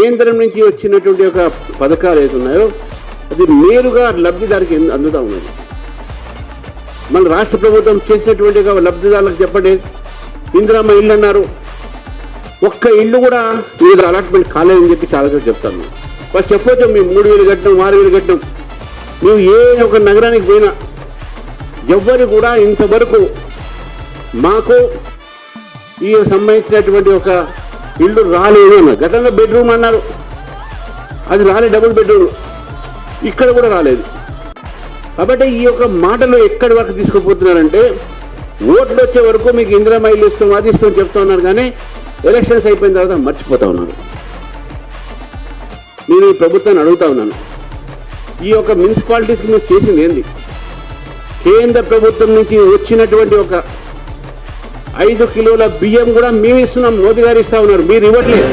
కేంద్రం నుంచి వచ్చినటువంటి ఒక పథకాలు ఏతున్నాయో అది నేరుగా లబ్ధిదారికి అందుతూ ఉన్నది. మన రాష్ట్ర ప్రభుత్వం చేసినటువంటి లబ్ధిదారులకు చెప్పండి. ఇందిరమ్మ ఇల్లు అన్నారు, ఒక్క ఇల్లు కూడా మీరు అలాట్మెంట్ కాలేదని చెప్పి చాలా చెప్తాను. ఫస్ట్ చెప్పొచ్చు మేము 3,000 కట్టినాం, 6,000 కట్టినాం. నువ్వు ఏ ఒక నగరానికి పోయినా ఎవ్వరు కూడా ఇంతవరకు మాకు ఈ సంబంధించినటువంటి ఒక ఇల్లు రాలేదు అన్నారు. గతంలో బెడ్రూమ్ అన్నారు, అది రాలేదు, డబుల్ బెడ్రూమ్, ఇక్కడ కూడా రాలేదు. కాబట్టి ఈ యొక్క మాటలు ఎక్కడి వరకు తీసుకుపోతున్నారంటే ఓట్లు వచ్చే వరకు మీకు ఇందిరమ్మ ఇల్లు ఇస్తాం, అది ఇస్తాం చెప్తా ఉన్నారు, కానీ ఎలక్షన్స్ అయిపోయిన తర్వాత మర్చిపోతా ఉన్నారు. నేను ఈ ప్రభుత్వాన్ని అడుగుతా ఉన్నాను, ఈ యొక్క మున్సిపాలిటీస్కి మీరు చేసింది ఏంది? కేంద్ర ప్రభుత్వం నుంచి వచ్చినటువంటి ఒక 5 కిలోల బియ్యం కూడా మేము ఇస్తున్నాం, మోదీ గారు ఇస్తా ఉన్నారు, మీరు ఇవ్వట్లేదు.